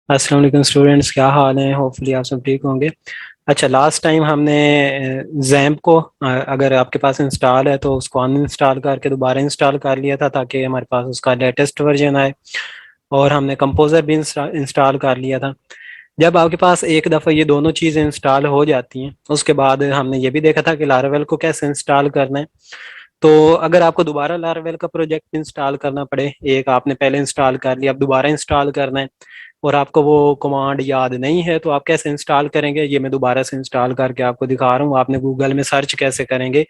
अस्सलाम वालेकुम स्टूडेंट्स, क्या हाल है। होपफुली आप सब ठीक होंगे। अच्छा, लास्ट टाइम हमने जैम्प को अगर आपके पास इंस्टॉल है तो उसको अनइंस्टॉल करके दोबारा इंस्टॉल कर लिया था ताकि हमारे पास उसका लेटेस्ट वर्जन आए। और हमने कंपोजर भी इंस्टॉल कर लिया था। जब आपके पास एक दफ़ा ये दोनों चीज़ें इंस्टॉल हो जाती हैं उसके बाद हमने ये भी देखा था कि लारावेल को कैसे इंस्टॉल करना है। तो अगर आपको दोबारा लारावेल का प्रोजेक्ट इंस्टॉल करना पड़े, एक आपने पहले इंस्टॉल कर लिया, अब दोबारा इंस्टॉल करना है और आपको वो कमांड याद नहीं है तो आप कैसे इंस्टॉल करेंगे, ये मैं दोबारा से इंस्टॉल करके आपको दिखा रहा हूँ। आपने गूगल में सर्च कैसे करेंगे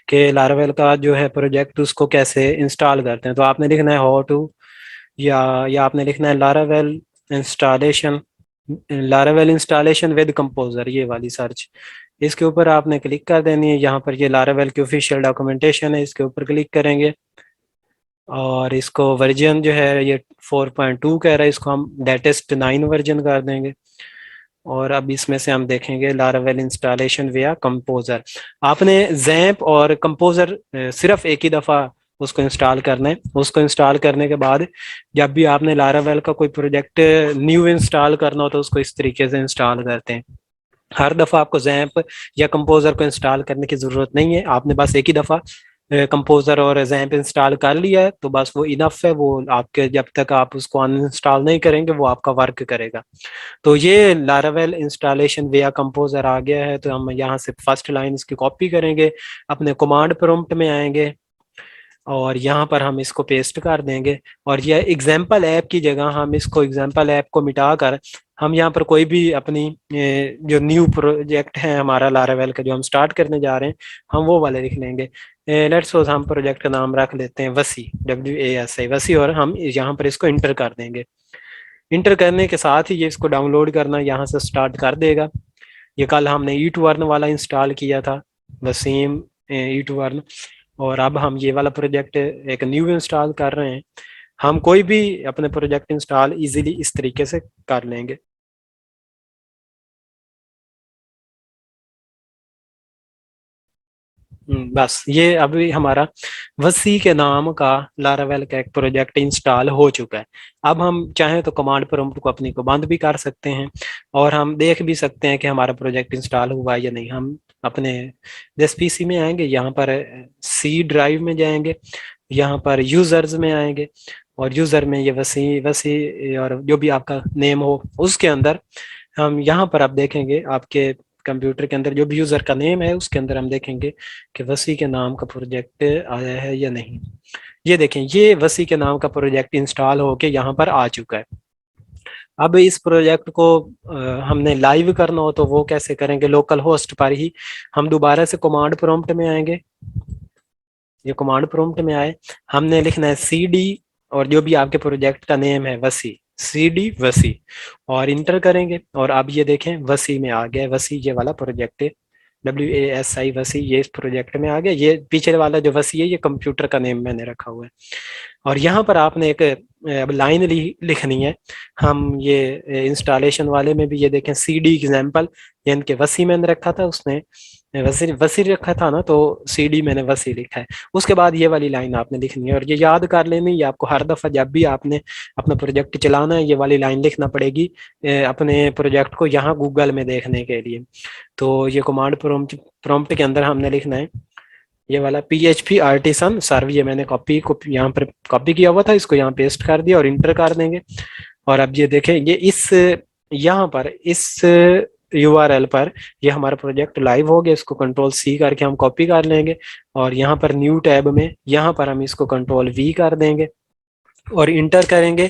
कि लारावेल का जो है प्रोजेक्ट उसको कैसे इंस्टॉल करते हैं, तो आपने लिखना है हाउ टू, या आपने लिखना है installation Laravel installation with composer, ये वाली सर्च। इसके ऊपर आपने क्लिक कर देनी है। यहाँ पर ये लारावेल की ऑफिशियल डॉक्यूमेंटेशन है, इसके ऊपर क्लिक करेंगे और इसको वर्जन जो है ये 4.2 कह रहा है, इसको हम लेटेस्ट 9 वर्जन कर देंगे। और अब इसमें से हम देखेंगे लारावेल इंस्टॉलेशन विया कंपोजर। आपने जैम्प और कंपोजर सिर्फ एक ही दफ़ा उसको इंस्टॉल करना है। उसको इंस्टॉल करने के बाद जब भी आपने लारावेल का कोई प्रोजेक्ट न्यू इंस्टॉल करना हो तो उसको इस तरीके से इंस्टॉल करते हैं। हर दफ़ा आपको जैम्प या कंपोजर को इंस्टॉल करने की ज़रूरत नहीं है। आपने बस एक ही दफ़ा कंपोजर और जैम्प इंस्टॉल कर लिया है तो बस वो इनफ है। वो आपके जब तक आप उसको अनइंस्टॉल नहीं करेंगे वो आपका वर्क करेगा। तो ये लारावेल इंस्टॉलेशन विया कंपोजर आ गया है। तो हम यहाँ से फर्स्ट लाइन इसकी कॉपी करेंगे, अपने कमांड प्रॉम्प्ट में आएंगे और यहाँ पर हम इसको पेस्ट कर देंगे। और यह एग्जाम्पल ऐप की जगह हम इसको एग्जाम्पल ऐप को मिटा कर हम यहाँ पर कोई भी अपनी जो न्यू प्रोजेक्ट है हमारा लारावेल का जो हम स्टार्ट करने जा रहे हैं हम वो वाले लिख लेंगे। लेट्स सपोज हम प्रोजेक्ट का नाम रख लेते हैं वसी, WASI वसी, और हम यहाँ पर इसको इंटर कर देंगे। इंटर करने के साथ ही ये इसको डाउनलोड करना यहाँ से स्टार्ट कर देगा। ये कल हमने ई टू अर्न वाला इंस्टॉल किया था, वसीम ई टू अर्न। और अब हम ये वाला प्रोजेक्ट एक न्यू इंस्टॉल कर रहे हैं। हम कोई भी अपने प्रोजेक्ट इंस्टॉल इजीली इस तरीके से कर लेंगे। बस ये अभी हमारा वसी के नाम का लारावेल का एक प्रोजेक्ट इंस्टॉल हो चुका है। अब हम चाहें तो कमांड प्रॉम्प्ट को अपनी को बंद भी कर सकते हैं और हम देख भी सकते हैं कि हमारा प्रोजेक्ट इंस्टॉल हुआ है या नहीं। हम अपने जिस पीसी में आएंगे यहाँ पर सी ड्राइव में जाएंगे, यहाँ पर यूजर्स में आएंगे और यूजर में ये वसी वसी और जो भी आपका नेम हो उसके अंदर हम यहाँ पर आप देखेंगे आपके कंप्यूटर के अंदर जो भी यूजर का नेम है उसके अंदर हम देखेंगे कि वसी के नाम का प्रोजेक्ट आया है या नहीं। ये देखें, ये वसी के नाम का प्रोजेक्ट इंस्टॉल होके यहाँ पर आ चुका है। अब इस प्रोजेक्ट को हमने लाइव करना हो तो वो कैसे करेंगे, लोकल होस्ट पर ही हम दोबारा से कमांड प्रॉम्प्ट में आएंगे। ये कमांड प्रॉम्प्ट में आए, हमने लिखना है CD और जो भी आपके प्रोजेक्ट का नेम है वसी, CD वसी, और इंटर करेंगे। और अब ये देखें वसी में आ गया, वसी ये वाला प्रोजेक्ट है, WASI वसी, ये इस प्रोजेक्ट में आ गया। ये पीछे वाला जो वसी है ये कंप्यूटर का नेम मैंने रखा हुआ है। और यहाँ पर आपने एक अब लाइन लिखनी है। हम ये इंस्टॉलेशन वाले में भी ये देखें CD एग्जाम्पल, यानी कि वसी मैंने रखा था, उसने वसी वसी रखा था ना, तो CD मैंने वसी लिखा है। उसके बाद ये वाली लाइन आपने लिखनी है और ये याद कर लेनी है। आपको हर दफा जब भी आपने अपना प्रोजेक्ट चलाना है ये वाली लाइन लिखना पड़ेगी अपने प्रोजेक्ट को यहाँ गूगल में देखने के लिए। तो ये कमांड प्रॉम्प्ट के अंदर हमने लिखना है ये वाला PHP आर्टिसन सर्व। ये मैंने कॉपी यहाँ पर कॉपी किया हुआ था, इसको यहाँ पेस्ट कर दिया और इंटर कर देंगे। और अब ये देखें, ये इस यहाँ पर इस URL पर ये हमारा प्रोजेक्ट लाइव हो गया। इसको कंट्रोल C करके हम कॉपी कर लेंगे और यहाँ पर न्यू टैब में यहाँ पर हम इसको कंट्रोल V कर देंगे और इंटर करेंगे।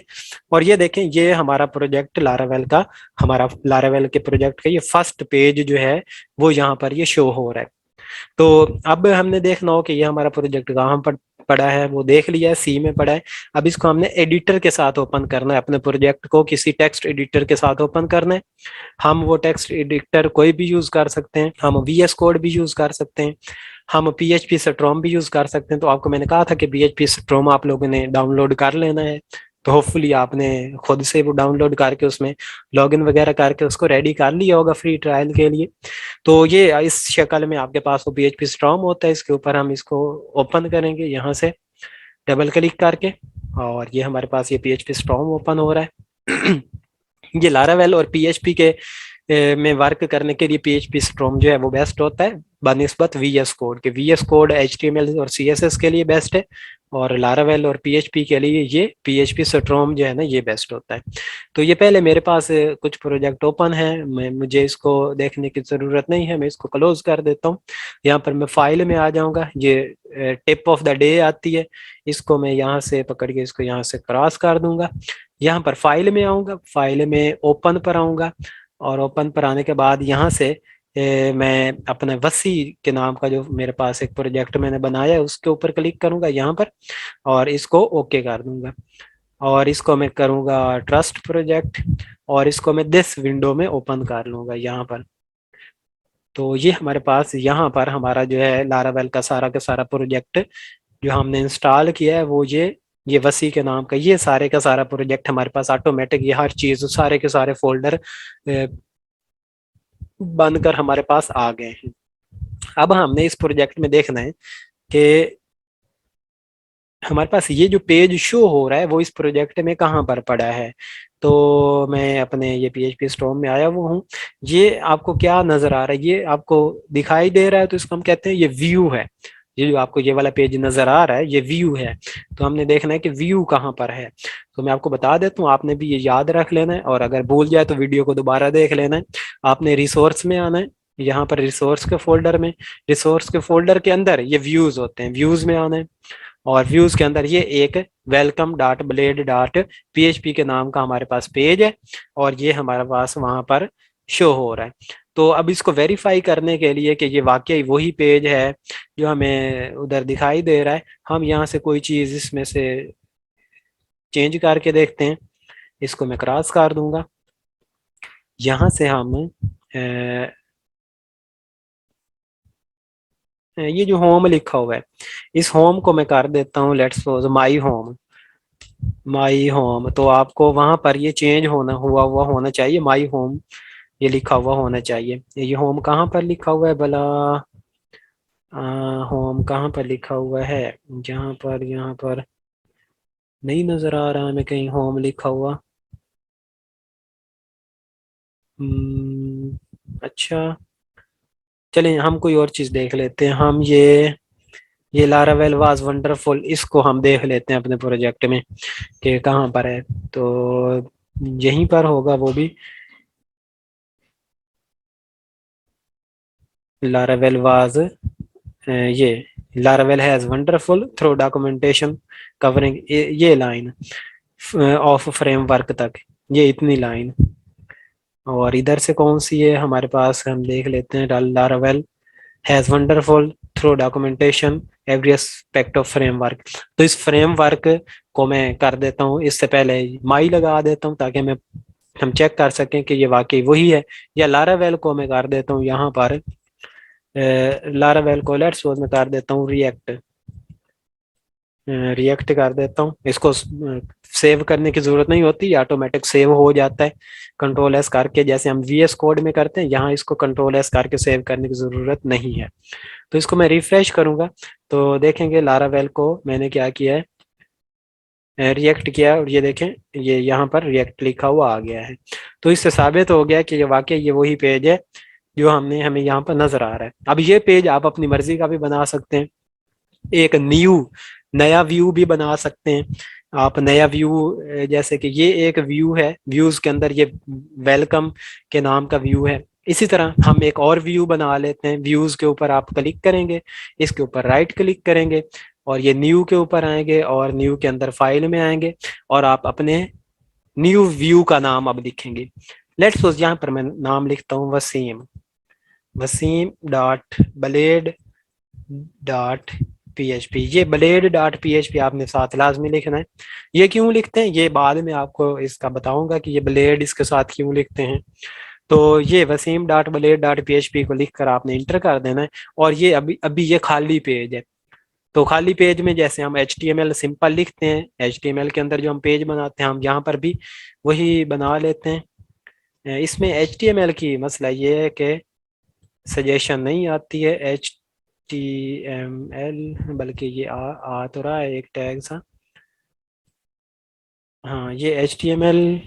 और ये देखें, ये हमारा प्रोजेक्ट लारावेल का, हमारा लारावेल के प्रोजेक्ट का ये फर्स्ट पेज जो है वो यहाँ पर ये शो हो रहा है। तो अब हमने देखना हो कि ये हमारा प्रोजेक्ट कहाँ पर पड़ा है, वो देख लिया है, C में पड़ा है। अब इसको हमने एडिटर के साथ ओपन करना है, अपने प्रोजेक्ट को किसी टेक्स्ट एडिटर के साथ ओपन करना है। हम वो टेक्स्ट एडिटर कोई भी यूज कर सकते हैं, हम VS कोड भी यूज कर सकते हैं, हम PHP स्टॉर्म भी यूज कर सकते हैं। तो आपको मैंने कहा था कि PHP स्टॉर्म आप लोगों ने डाउनलोड कर लेना है। तो होपफुली आपने खुद से वो डाउनलोड करके उसमें लॉगिन वगैरह करके उसको रेडी कर लिया होगा फ्री ट्रायल के लिए। तो ये इस शक्ल में आपके पास वो PHP स्टॉर्म होता है। इसके ऊपर हम इसको ओपन करेंगे यहाँ से डबल क्लिक करके और ये हमारे पास ये PHP स्टॉर्म ओपन हो रहा है। ये लारावेल और पीएचपी के में वर्क करने के लिए पीएचपी स्ट्रॉम जो है वो बेस्ट होता है बनिस्बत वीएस कोड के। वीएस कोड एचटीएमएल और सीएसएस के लिए बेस्ट है, और लारावेल और पीएचपी के लिए ये पीएचपी स्ट्रॉम जो है ना ये बेस्ट होता है। तो ये पहले मेरे पास कुछ प्रोजेक्ट ओपन है, मैं मुझे इसको देखने की ज़रूरत नहीं है, मैं इसको क्लोज कर देता हूँ। यहाँ पर मैं फाइल में आ जाऊँगा, ये टिप ऑफ द डे आती है, इसको मैं यहाँ से पकड़ के इसको यहाँ से क्रॉस कर दूंगा। यहाँ पर फाइल में आऊँगा, फाइल में ओपन पर आऊँगा, और ओपन पर आने के बाद यहाँ से मैं अपने वसी के नाम का जो मेरे पास एक प्रोजेक्ट मैंने बनाया है उसके ऊपर क्लिक करूंगा यहाँ पर, और इसको ओके कर दूंगा, और इसको मैं करूंगा ट्रस्ट प्रोजेक्ट, और इसको मैं दिस विंडो में ओपन कर लूंगा यहाँ पर। तो ये हमारे पास यहाँ पर हमारा जो है लारावेल का सारा प्रोजेक्ट जो हमने इंस्टॉल किया है वो ये वसी के नाम का ये सारे का सारा प्रोजेक्ट हमारे पास ऑटोमेटिक, ये हर चीज सारे के सारे फोल्डर बनकर हमारे पास आ गए हैं। अब हमने इस प्रोजेक्ट में देखना है कि हमारे पास ये जो पेज शो हो रहा है वो इस प्रोजेक्ट में कहाँ पर पड़ा है। तो मैं अपने ये PHP स्टॉर्म में आया हुआ हूँ। ये आपको क्या नजर आ रहा है, ये आपको दिखाई दे रहा है, तो इसको हम कहते हैं ये व्यू है। ये जो आपको ये वाला पेज नजर आ रहा है ये व्यू है। तो हमने देखना है कि व्यू कहाँ पर है। तो मैं आपको बता देता हूँ, आपने भी ये याद रख लेना है, और अगर भूल जाए तो वीडियो को दोबारा देख लेना है। आपने रिसोर्स में आना है, यहाँ पर रिसोर्स के फोल्डर में, रिसोर्स के फोल्डर के अंदर ये व्यूज होते हैं, व्यूज में आना है, और व्यूज के अंदर ये एक welcome dot blade dot PHP के नाम का हमारे पास पेज है, और ये हमारे पास वहां पर शो हो रहा है। तो अब इसको वेरीफाई करने के लिए कि ये वाकई वही पेज है जो हमें उधर दिखाई दे रहा है, हम यहाँ से कोई चीज इसमें से चेंज करके देखते हैं। इसको मैं क्रॉस कर दूंगा, यहाँ से हम ये जो होम लिखा हुआ है इस होम को मैं कर देता हूँ let's suppose my home. My home, तो आपको वहां पर ये चेंज होना हुआ हुआ होना चाहिए, माई होम ये लिखा हुआ होना चाहिए। ये होम कहाँ पर लिखा हुआ है भला, होम कहाँ पर लिखा हुआ है, जहाँ पर यहाँ पर नहीं नजर आ रहा हमें कहीं होम लिखा हुआ। अच्छा, चलें हम कोई और चीज देख लेते हैं। हम ये लारावेल वाज वंडरफुल इसको हम देख लेते हैं अपने प्रोजेक्ट में कि कहाँ पर है। तो यहीं पर होगा वो भी, लारावेल वाज ये Laravel has wonderful through documentation covering ये लाइन ऑफ फ्रेमवर्क तक, ये इतनी लाइन। और इधर से कौन सी है हमारे पास, हम देख लेते हैं। Laravel has wonderful through documentation every aspect of framework. तो इस फ्रेमवर्क को मैं कर देता हूँ, इससे पहले माई लगा देता हूँ ताकि मैं हम चेक कर सकें कि ये वाकई वही है। या लारावेल को मैं कर देता हूँ यहाँ पर, लारावेल को लेट्स सपोज मैं कर देता हूँ रिएक्ट, रिएक्ट कर देता हूँ। इसको सेव करने की जरूरत नहीं होती, ऑटोमेटिक सेव हो जाता है कंट्रोल एस करके, जैसे हम VS कोड में करते हैं। यहाँ इसको कंट्रोल एस करके सेव करने की जरूरत नहीं है। तो इसको मैं रिफ्रेश करूंगा तो देखेंगे लारावेल को मैंने क्या किया है, रिएक्ट किया, और ये देखें ये यहाँ पर रिएक्ट लिखा हुआ आ गया है। तो इससे साबित हो गया कि ये वाकई ये वही पेज है जो हमें यहाँ पर नजर आ रहा है। अब ये पेज आप अपनी मर्जी का भी बना सकते हैं, एक नया व्यू भी बना सकते हैं आप। नया व्यू जैसे कि ये एक व्यू है, व्यूज के अंदर ये वेलकम के नाम का व्यू है। इसी तरह हम एक और व्यू बना लेते हैं, व्यूज के ऊपर आप क्लिक करेंगे, इसके ऊपर राइट क्लिक करेंगे, और ये न्यू के ऊपर आएंगे, और न्यू के अंदर फाइल में आएंगे, और आप अपने न्यू व्यू का नाम अब लिखेंगे। लेट्स सपोज यहाँ पर मैं नाम लिखता हूँ Waseem, Waseem dot blade dot PHP। ये ब्लेड डॉट PHP आपने साथ लाजमी लिखना है। ये क्यों लिखते हैं ये बाद में आपको इसका बताऊंगा कि ये ब्लेड इसके साथ क्यों लिखते हैं। तो ये Waseem dot blade dot PHP को लिखकर आपने इंटर कर देना है, और ये अभी अभी ये खाली पेज है। तो खाली पेज में जैसे हम HTML सिंपल लिखते हैं, HTML के अंदर जो हम पेज बनाते हैं हम यहाँ पर भी वही बना लेते हैं। इसमें HTML की मसला ये है कि सजेशन नहीं आती है HTML, बल्कि ये आ तो रहा है एक टैग सा। हाँ ये HTML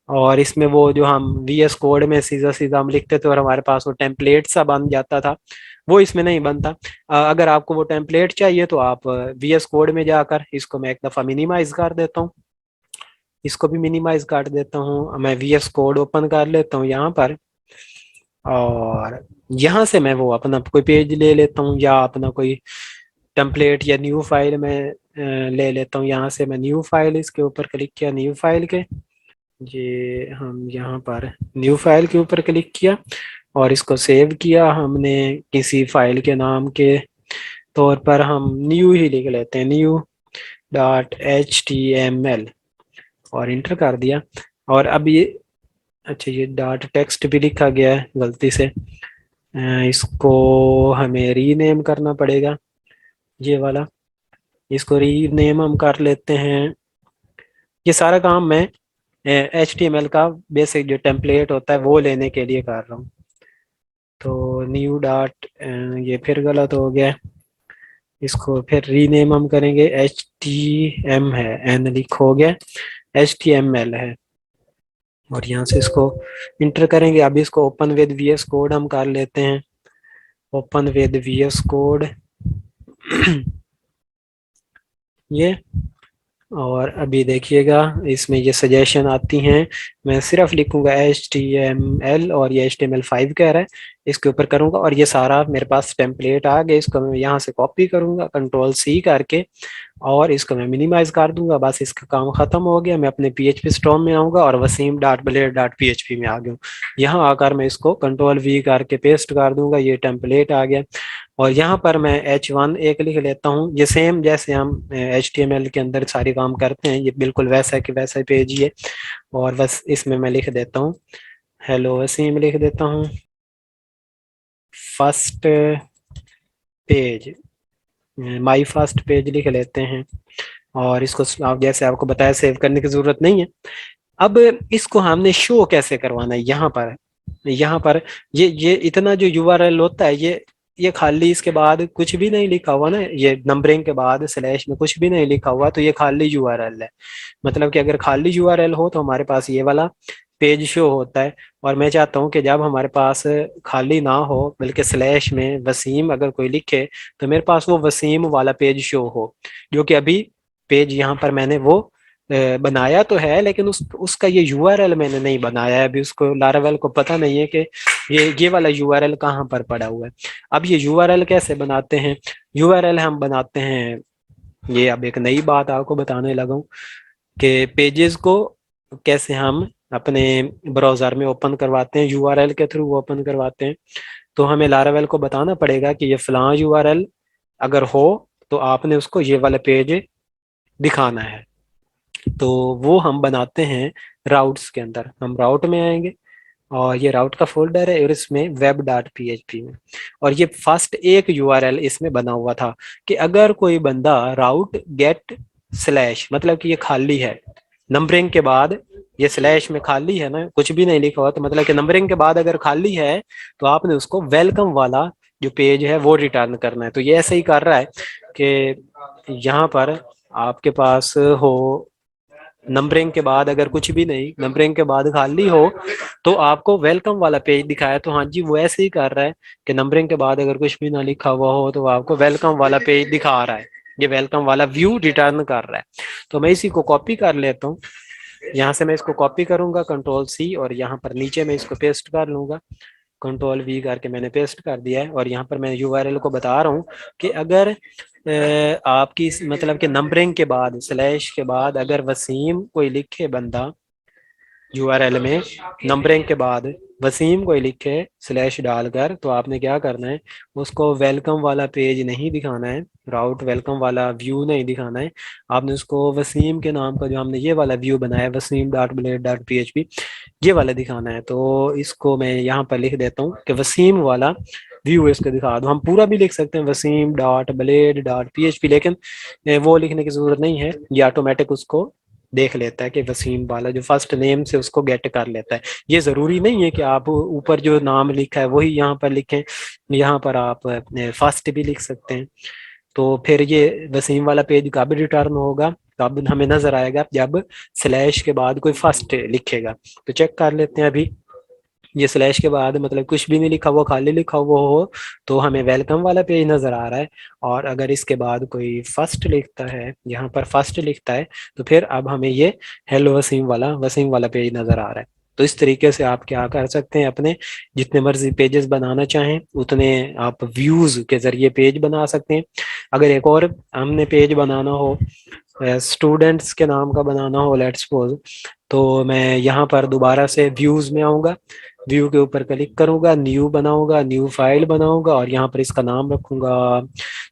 और इसमें वो जो हम VS कोड में सीधा सीधा हम लिखते थे और हमारे पास वो टेम्पलेट सा बन जाता था, वो इसमें नहीं बनता। अगर आपको वो टेम्पलेट चाहिए तो आप VS कोड में जाकर, इसको मैं एक दफ़ा मिनिमाइज कर देता हूँ, इसको भी मिनिमाइज कर देता हूँ, मैं VS कोड ओपन कर लेता हूँ यहाँ पर, और यहाँ से मैं वो अपना कोई पेज ले लेता हूँ या अपना कोई टेम्पलेट या न्यू फाइल में ले लेता हूँ। यहाँ से मैं न्यू फाइल, इसके ऊपर क्लिक किया, न्यू फाइल के, ये हम यहाँ पर न्यू फाइल के ऊपर क्लिक किया और इसको सेव किया हमने किसी फाइल के नाम के तौर पर, हम न्यू ही लिख लेते हैं, new.html, और इंटर कर दिया। और अब ये, अच्छा ये डॉट टेक्स्ट भी लिखा गया है गलती से, इसको हमें रीनेम करना पड़ेगा, ये वाला, इसको रीनेम हम कर लेते हैं। ये सारा काम मैं HTML का बेसिक जो टेम्पलेट होता है वो लेने के लिए कर रहा हूँ। तो न्यू डॉट, ये फिर गलत हो गया, इसको फिर रीनेम हम करेंगे, HTM है, एन लिख हो गया, HTML है, और यहाँ से इसको इंटर करेंगे। अभी इसको ओपन विद VS कोड हम कर लेते हैं, ओपन विद VS कोड ये, और अभी देखिएगा इसमें ये सजेशन आती हैं, मैं सिर्फ लिखूंगा HTML, और ये HTML5 कह रहा है, इसके ऊपर करूंगा और ये सारा मेरे पास टेम्पलेट आ गया, इसको मैं यहाँ से कॉपी करूंगा Ctrl+C करके, और इसको मैं मिनिमाइज कर दूंगा, बस इसका काम खत्म हो गया। मैं अपने PHP स्टॉर्म में आऊंगा और wasim.blade.php में आ गया हूँ। यहाँ आकर मैं इसको Ctrl+V करके पेस्ट कर दूंगा, ये टेम्पलेट आ गया। और यहाँ पर मैं H1 एक लिख लेता हूँ, ये सेम जैसे हम HTML के अंदर सारे काम करते हैं, ये बिल्कुल वैसा कि वैसा पेज ही है। और बस इसमें मैं लिख देता हूँ हेलो वसीम, लिख देता हूँ first page, my first page लिख लेते हैं। और इसको आप जैसे आपको बताया सेव करने की जरूरत नहीं है। अब इसको हमने शो कैसे करवाना है, यहाँ पर ये इतना जो URL होता है, ये खाली, इसके बाद कुछ भी नहीं लिखा हुआ ना, ये नंबरिंग के बाद स्लैश में कुछ भी नहीं लिखा हुआ, तो ये खाली URL है। मतलब कि अगर खाली URL हो तो हमारे पास ये वाला पेज शो होता है। और मैं चाहता हूँ कि जब हमारे पास खाली ना हो, बल्कि स्लैश में वसीम अगर कोई लिखे, तो मेरे पास वो वसीम वाला पेज शो हो, जो कि अभी पेज यहाँ पर मैंने वो बनाया तो है, लेकिन उसका ये URL मैंने नहीं बनाया है अभी, उसको लारावेल को पता नहीं है कि ये वाला URL कहाँ पर पड़ा हुआ है। अब ये URL कैसे बनाते हैं, URL हम बनाते हैं, ये अब एक नई बात आपको बताने लगा हूँ कि पेजेस को कैसे हम अपने ब्राउजर में ओपन करवाते हैं, URL के थ्रू ओपन करवाते हैं। तो हमें लारावेल को बताना पड़ेगा कि ये फलां URL अगर हो तो आपने उसको ये वाला पेज दिखाना है। तो वो हम बनाते हैं राउट्स के अंदर, हम राउट में आएंगे और ये राउट का फोल्डर है और इसमें web.php में, और ये फर्स्ट एक URL इसमें बना हुआ था कि अगर कोई बंदा राउट गेट स्लैश, मतलब कि ये खाली है, नंबरिंग के बाद ये स्लैश में खाली है ना, कुछ भी नहीं लिखा हुआ, तो मतलब कि नंबरिंग के बाद अगर खाली है तो आपने उसको वेलकम वाला जो पेज है वो रिटर्न करना है। तो ये ऐसे ही कर रहा है कि यहाँ पर आपके पास हो नंबरिंग के बाद अगर कुछ भी नहीं, नंबरिंग के बाद खाली हो, तो आपको वेलकम वाला पेज दिखाया। तो हाँ जी, वो ऐसे ही कर रहा है कि नंबरिंग के बाद अगर कुछ भी ना लिखा हुआ हो तो आपको वेलकम वाला पेज दिखा रहा है, ये वेलकम वाला व्यू रिटर्न कर रहा है। तो मैं इसी को कॉपी कर लेता हूँ, यहाँ से मैं इसको कॉपी करूंगा Ctrl+C, और यहाँ पर नीचे मैं इसको पेस्ट कर लूंगा, Ctrl+V करके मैंने पेस्ट कर दिया है। और यहाँ पर मैं URL को बता रहा हूँ कि अगर आपकी मतलब कि नंबरिंग के बाद स्लैश के बाद अगर वसीम कोई लिखे बंदा URL में, नंबरिंग के बाद वसीम कोई लिखे स्लैश डालकर, तो आपने क्या करना है, उसको वेलकम वाला पेज नहीं दिखाना है, राउट वेलकम वाला व्यू नहीं दिखाना है, आपने उसको वसीम के नाम का जो हमने ये वाला व्यू बनाया wasim.blade.php, ये वाला दिखाना है। तो इसको मैं यहाँ पर लिख देता हूँ कि वसीम वाला व्यू इसको दिखा दो। हम पूरा भी लिख सकते हैं wasim.blade.php, लेकिन वो लिखने की जरूरत नहीं है, ये ऑटोमेटिक उसको देख लेता है कि वसीम वाला जो फर्स्ट नेम से उसको गेट कर लेता है। ये जरूरी नहीं है कि आप ऊपर जो नाम लिखा है वही यहाँ पर लिखें, यहाँ पर आप फर्स्ट भी लिख सकते हैं। तो फिर ये वसीम वाला पेज कब रिटर्न होगा, कब हमें नजर आएगा, जब स्लैश के बाद कोई फर्स्ट लिखेगा। तो चेक कर लेते हैं अभी। ये स्लैश के बाद मतलब कुछ भी नहीं लिखा हुआ, खाली लिखा हुआ हो तो हमें वेलकम वाला पेज नजर आ रहा है। और अगर इसके बाद कोई फर्स्ट लिखता है, यहाँ पर फर्स्ट लिखता है, तो फिर अब हमें ये हेलो वसीम वाला पेज नजर आ रहा है। तो इस तरीके से आप क्या कर सकते हैं, अपने जितने मर्जी पेजेस बनाना चाहें उतने आप व्यूज के जरिए पेज बना सकते हैं। अगर एक और हमने पेज बनाना हो, स्टूडेंट्स के नाम का बनाना हो लेट्स सपोज, तो मैं यहाँ पर दोबारा से व्यूज में आऊंगा, व्यू के ऊपर क्लिक करूंगा, न्यू बनाऊंगा, न्यू फाइल बनाऊंगा और यहाँ पर इसका नाम रखूंगा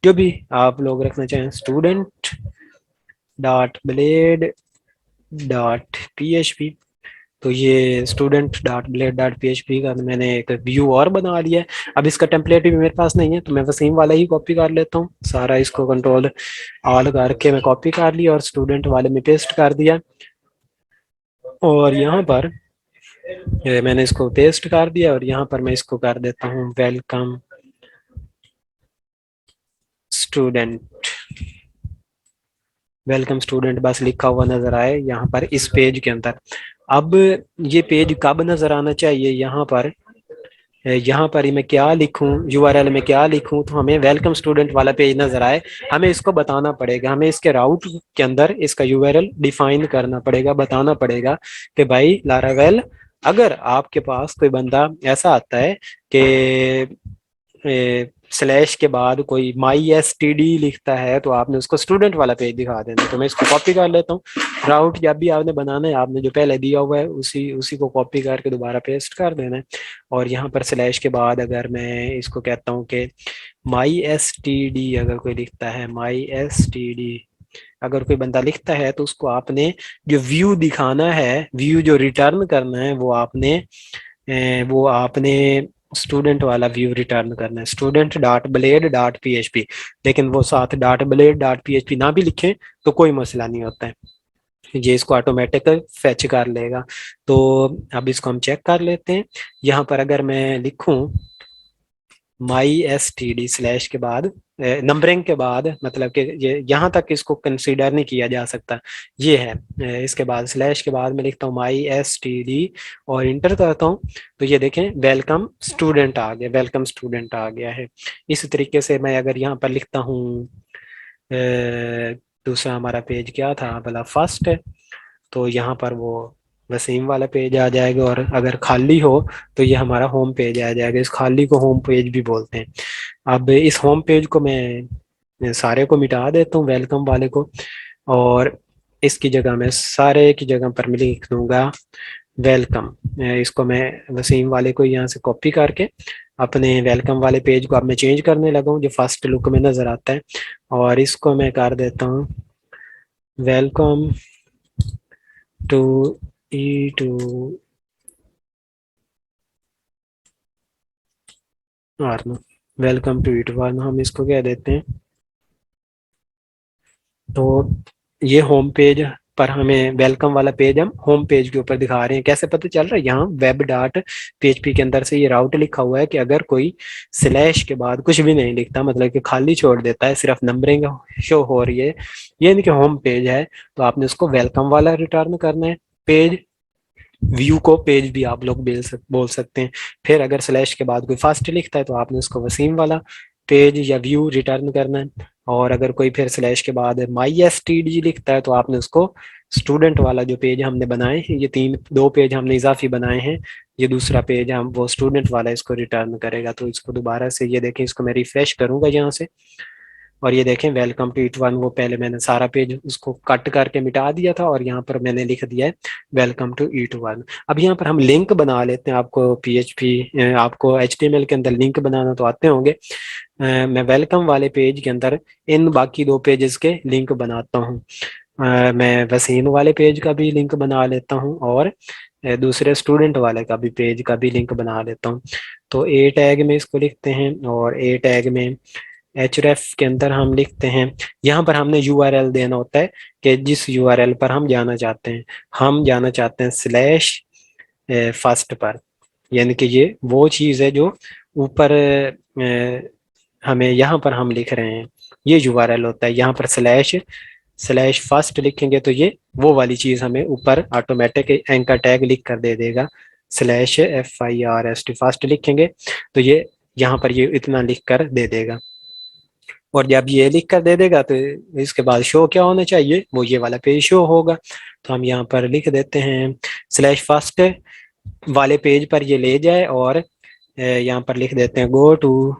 जो भी आप लोग रखना चाहें, student dot blade dot P. तो ये student dot blade dot P का मैंने एक व्यू और बना लिया है। अब इसका टेम्पलेट भी मेरे पास नहीं है, तो मैं वसीम वाला ही कॉपी कर लेता हूँ सारा, इसको कंट्रोल ऑल करके मैं कॉपी कर लिया और स्टूडेंट वाले में पेस्ट कर दिया। और यहाँ पर मैंने इसको पेस्ट कर दिया और यहाँ पर मैं इसको कर देता हूँ वेलकम स्टूडेंट। वेलकम स्टूडेंट बस लिखा हुआ नजर आए यहाँ पर इस पेज के अंदर। अब ये पेज कब नजर आना चाहिए, यहाँ पर ही मैं क्या लिखूं, यूआरएल में क्या लिखूं, तो हमें वेलकम स्टूडेंट वाला पेज नजर आए, हमें इसको बताना पड़ेगा, हमें इसके राउट के अंदर इसका यूआरएल डिफाइन करना पड़ेगा, बताना पड़ेगा कि भाई लारावेल, अगर आपके पास कोई बंदा ऐसा आता है कि स्लैश के बाद कोई माई एस टी डी लिखता है, तो आपने उसको स्टूडेंट वाला पेज दिखा देना। तो मैं इसको कॉपी कर लेता हूँ। राउट जब भी आपने बनाना है, आपने जो पहले दिया हुआ है उसी उसी को कॉपी करके दोबारा पेस्ट कर देना है। और यहाँ पर स्लैश के बाद अगर मैं इसको कहता हूँ कि माई एस टी डी, अगर कोई लिखता है माई एस टी डी, अगर कोई बंदा लिखता है तो उसको आपने जो व्यू दिखाना है, व्यू जो रिटर्न करना है, वो आपने स्टूडेंट वाला व्यू रिटर्न करना है, student dot blade dot P. लेकिन वो साथ डॉट ब्लेड डॉट पी ना भी लिखें तो कोई मसला नहीं होता है, ये इसको ऑटोमेटिक फैच कर लेगा। तो अब इसको हम चेक कर लेते हैं। यहाँ पर अगर मैं लिखूं माई एस टी डी स्लैश के बाद नंबरिंग के बाद, मतलब कि ये यहाँ तक इसको कंसीडर नहीं किया जा सकता, ये है इसके बाद स्लैश के बाद मैं लिखता हूँ माई एस टी डी और इंटर करता हूँ, तो ये देखें वेलकम स्टूडेंट आ गया, वेलकम स्टूडेंट आ गया है। इस तरीके से मैं अगर यहाँ पर लिखता हूँ दूसरा हमारा पेज क्या था भला, फर्स्ट है, तो यहाँ पर वो वसीम वाला पेज आ जाएगा। और अगर खाली हो तो ये हमारा होम पेज आ जाएगा, इस खाली को होम पेज भी बोलते हैं। अब इस होम पेज को मैं सारे को मिटा देता हूँ, वेलकम वाले को, और इसकी जगह मैं सारे की जगह पर मैं लिख दूंगा वेलकम। इसको मैं वसीम वाले को यहाँ से कॉपी करके अपने वेलकम वाले पेज को अब मैं चेंज करने लगा हूँ, जो फर्स्ट लुक में नजर आता है, और इसको मैं कर देता हूँ welcome to E2 Arno, welcome to E2 Arno हम इसको कह देते हैं। तो ये होम पेज पर हमें वेलकम वाला पेज हम होम पेज के ऊपर दिखा रहे हैं। कैसे पता चल रहा है, यहाँ वेब डॉट पीएचपी के अंदर से ये राउट लिखा हुआ है कि अगर कोई स्लैश के बाद कुछ भी नहीं लिखता, मतलब कि खाली छोड़ देता है, सिर्फ नंबरिंग शो हो रही है, ये नहीं कि होम पेज है, तो आपने उसको वेलकम वाला रिटर्न करना है पेज। व्यू को पेज भी आप लोग बोल सकते हैं। फिर अगर स्लैश के बाद कोई फास्ट लिखता है तो आपने उसको वसीम वाला पेज या व्यू रिटर्न करना है। और अगर कोई फिर स्लैश के बाद माई एस टी डी लिखता है तो आपने उसको स्टूडेंट वाला जो पेज हमने बनाए हैं, ये दो पेज हमने इजाफी बनाए हैं, ये दूसरा पेज हम वो स्टूडेंट वाला इसको रिटर्न करेगा। तो इसको दोबारा से ये देखें, इसको मैं रिफ्रेश करूंगा यहाँ से, और ये देखें वेलकम टू इट वन, वो पहले मैंने सारा पेज उसको कट करके मिटा दिया था और यहाँ पर मैंने लिख दिया है वेलकम टू ईट वन। अब यहाँ पर हम लिंक बना लेते हैं। आपको पीएचपी आपको एचटीएमएल के अंदर लिंक बनाना तो आते होंगे। मैं वेलकम वाले पेज के अंदर इन बाकी दो पेजेस के लिंक बनाता हूँ। मैं वसीम वाले पेज का भी लिंक बना लेता हूँ और दूसरे स्टूडेंट वाले का भी पेज का भी लिंक बना लेता हूँ। तो ए टैग में इसको लिखते हैं और ए टैग में href के अंदर हम लिखते हैं, यहाँ पर हमने यूआरएल देना होता है कि जिस यूआरएल पर हम जाना चाहते हैं। हम जाना चाहते हैं स्लैश फर्स्ट पर, यानी कि ये वो चीज़ है जो ऊपर हमें यहाँ पर हम लिख रहे हैं ये यूआरएल होता है। यहाँ पर स्लैश फर्स्ट लिखेंगे तो ये वो वाली चीज हमें ऊपर ऑटोमेटिक एंकर टैग लिख कर दे देगा। /FIRST फर्स्ट लिखेंगे तो ये यहाँ पर ये इतना लिख कर दे देगा। और जब ये लिख कर दे देगा तो इसके बाद शो क्या होना चाहिए, वो ये वाला पेज शो होगा। तो हम यहाँ पर लिख देते हैं /फर्स्ट वाले पेज पर ये ले जाए, और यहाँ पर लिख देते हैं गो टू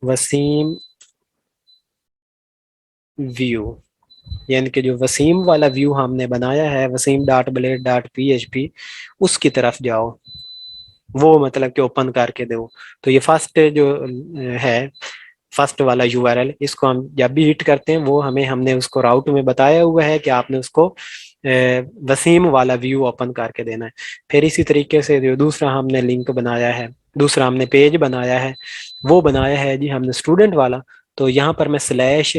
वसीम व्यू, यानी कि जो वसीम वाला व्यू हमने बनाया है wasim.blade.php उसकी तरफ जाओ, वो मतलब कि ओपन करके दो। तो ये फर्स्ट जो है फर्स्ट वाला यूआरएल, इसको हम जब भी हिट करते हैं वो हमने उसको राउट में बताया हुआ है कि आपने उसको वसीम वाला व्यू ओपन करके देना है। फिर इसी तरीके से जो दूसरा हमने लिंक बनाया है, दूसरा हमने पेज बनाया है, वो बनाया है जी हमने स्टूडेंट वाला। तो यहाँ पर मैं स्लैश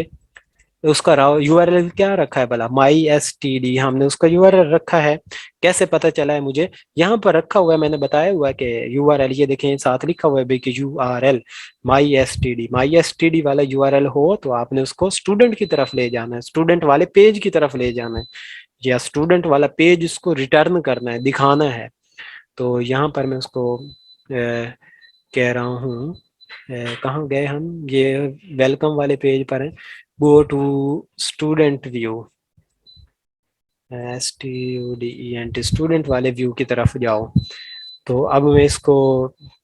उसका यूआरएल क्या रखा है भला, MySTD हमने उसका यूआरएल रखा है। कैसे पता चला है मुझे, यहाँ पर रखा हुआ है, मैंने बताया हुआ है कि यूआरएल ये देखें साथ लिखा हुआ है कि यूआरएल MySTD वाला यूआरएल हो तो आपने उसको स्टूडेंट की तरफ ले जाना है, स्टूडेंट वाले पेज की तरफ ले जाना है, या स्टूडेंट वाला पेज उसको रिटर्न करना है, दिखाना है। तो यहाँ पर मैं उसको कह रहा हूँ, कहाँ गए हम, ये वेलकम वाले पेज पर है। Go to student view, student वाले व्यू की तरफ जाओ। तो अब मैं इसको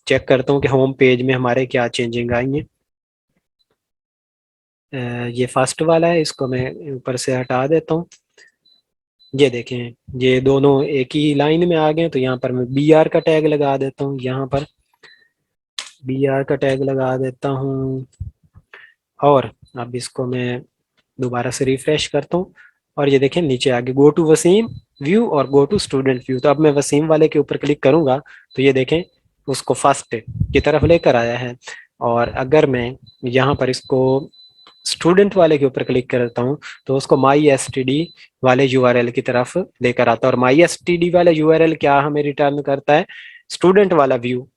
चेक करता हूँ कि होम पेज में हमारे क्या चेंजिंग आई है। ये फर्स्ट वाला है, इसको मैं ऊपर से हटा देता हूँ। ये देखें ये दोनों एक ही लाइन में आ गए, तो यहाँ पर मैं BR का टैग लगा देता हूँ, यहाँ पर BR का टैग लगा देता हूँ। और अब इसको मैं दोबारा से रिफ्रेश करता हूँ, और ये देखें नीचे आगे गो टू वसीम व्यू और गो टू स्टूडेंट व्यू। तो अब मैं वसीम वाले के ऊपर क्लिक करूंगा तो ये देखें उसको फर्स्ट की तरफ लेकर आया है। और अगर मैं यहाँ पर इसको स्टूडेंट वाले के ऊपर क्लिक करता हूँ तो उसको MySTD वाले यूआरएल की तरफ लेकर आता है। और MySTD वाला यूआरएल क्या हमें रिटर्न करता है, स्टूडेंट वाला व्यू,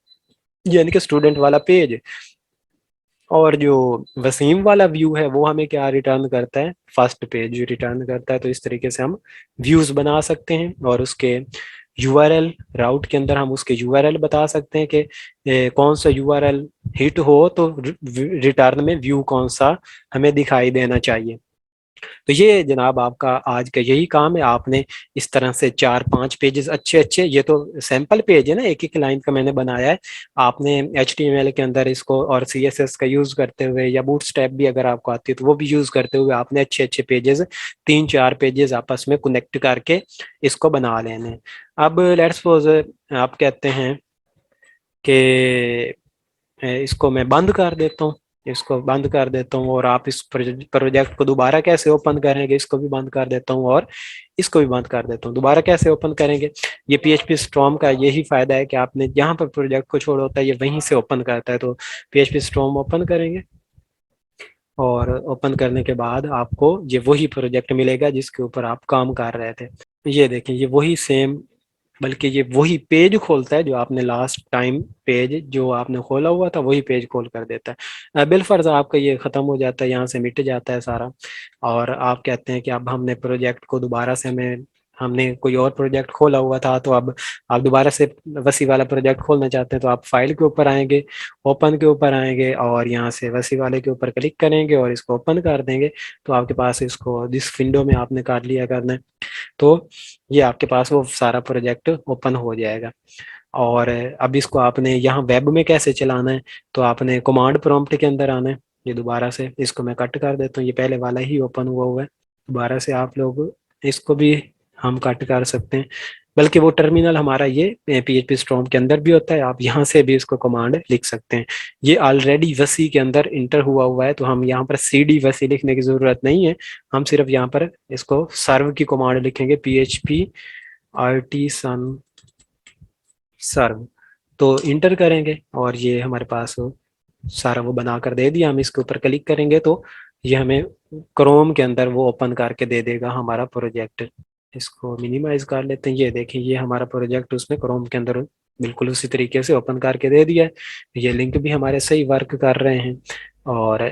यानी कि स्टूडेंट वाला पेज। और जो वसीम वाला व्यू है वो हमें क्या रिटर्न करता है, फर्स्ट पेज रिटर्न करता है। तो इस तरीके से हम व्यूज बना सकते हैं, और उसके यूआरएल राउट के अंदर हम उसके यूआरएल बता सकते हैं कि कौन सा यूआरएल हिट हो तो रिटर्न में व्यू कौन सा हमें दिखाई देना चाहिए। तो ये जनाब आपका आज का यही काम है। आपने इस तरह से 4-5 पेजेस अच्छे अच्छे, ये तो सैंपल पेज है ना, एक एक लाइन का मैंने बनाया है। आपने HTML के अंदर इसको और CSS का यूज करते हुए, या बूटस्ट्रैप भी अगर आपको आती है तो वो भी यूज करते हुए आपने अच्छे अच्छे पेजेस 3-4 पेजेस आपस में कनेक्ट करके इसको बना लेने। अब लेट्स सपोज आप कहते हैं कि इसको मैं बंद कर देता हूँ, इसको बंद कर देता हूँ, और आप इस प्रोजेक्ट को दोबारा कैसे ओपन करेंगे, इसको भी बंद कर देता हूँ और इसको भी बंद कर देता हूँ। दोबारा कैसे ओपन करेंगे, ये PHP स्टॉर्म का यही फायदा है कि आपने जहाँ पर प्रोजेक्ट को छोड़ा होता है ये वहीं से ओपन करता है। तो PHP स्टॉर्म ओपन करेंगे, और ओपन करने के बाद आपको ये वही प्रोजेक्ट मिलेगा जिसके ऊपर आप काम कर रहे थे। ये देखें ये वही सेम, बल्कि ये वही पेज खोलता है जो आपने लास्ट टाइम पेज जो आपने खोला हुआ था वही पेज खोल कर देता है। बिलफर्ज आपका ये खत्म हो जाता है, यहाँ से मिट जाता है सारा। और आप कहते हैं कि अब हमने प्रोजेक्ट को दोबारा से हमने कोई और प्रोजेक्ट खोला हुआ था, तो अब आप दोबारा से वसी वाला प्रोजेक्ट खोलना चाहते हैं, तो आप फाइल के ऊपर आएंगे, ओपन के ऊपर आएंगे, और यहाँ से वसी वाले के ऊपर क्लिक करेंगे और इसको ओपन कर देंगे। तो आपके पास इसको जिस विंडो में आपने कर लिया करना है, तो ये आपके पास वो सारा प्रोजेक्ट ओपन हो जाएगा। और अब इसको आपने यहाँ वेब में कैसे चलाना है, तो आपने कमांड प्रॉम्प्ट के अंदर आना है। ये दोबारा से इसको मैं कट कर देता हूँ, ये पहले वाला ही ओपन हुआ है। दोबारा से आप लोग इसको भी हम कट कर सकते हैं, बल्कि वो टर्मिनल हमारा ये PHP स्टॉर्म के अंदर भी होता है, आप यहाँ से भी इसको कमांड लिख सकते हैं। ये ऑलरेडी वसी के अंदर इंटर हुआ हुआ है, तो हम यहाँ पर CD वसी लिखने की जरूरत नहीं है। हम सिर्फ यहाँ पर इसको सर्व की कमांड लिखेंगे, PHP artisan सर्व, तो इंटर करेंगे और ये हमारे पास सारा वो बना कर दे दिया। हम इसके ऊपर क्लिक करेंगे तो ये हमें क्रोम के अंदर वो ओपन करके दे देगा हमारा प्रोजेक्ट। इसको मिनिमाइज कर लेते हैं, ये देखें ये हमारा प्रोजेक्ट उसने क्रोम के अंदर बिल्कुल उसी तरीके से ओपन करके दे दिया है। ये लिंक भी हमारे सही वर्क कर रहे हैं। और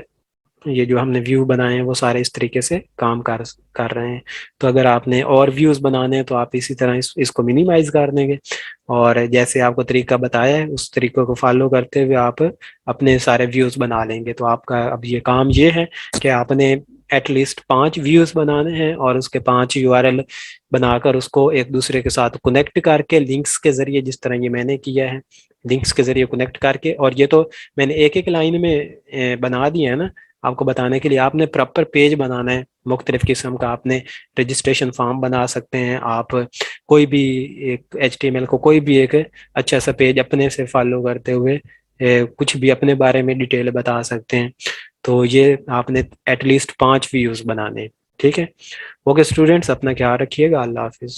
ये जो हमने व्यू बनाए हैं वो सारे इस तरीके से काम कर रहे हैं। तो अगर आपने और व्यूज बनाने हैं तो आप इसी तरह इसको मिनिमाइज कर देंगे, और जैसे आपको तरीका बताया है उस तरीके को फॉलो करते हुए आप अपने सारे व्यूज बना लेंगे। तो आपका अब ये काम ये है कि आपने एटलीस्ट 5 व्यूज बनाने हैं और उसके 5 URL बनाकर उसको एक दूसरे के साथ कनेक्ट करके लिंक्स के जरिए, जिस तरह ये मैंने किया है, लिंक्स के जरिए कनेक्ट करके। और ये तो मैंने एक एक लाइन में बना दिया है ना, आपको बताने के लिए। आपने प्रॉपर पेज बनाना है मुख्तलिफ किस्म का, आपने रजिस्ट्रेशन फॉर्म बना सकते हैं आप, कोई भी एक HTML को कोई भी एक अच्छा सा पेज अपने से फॉलो करते हुए कुछ भी अपने बारे में डिटेल बता सकते हैं। तो ये आपने एटलीस्ट 5 व्यूज बनाने हैं। ठीक है। ओके स्टूडेंट्स, अपना ख्याल रखिएगा। अल्लाह हाफिज।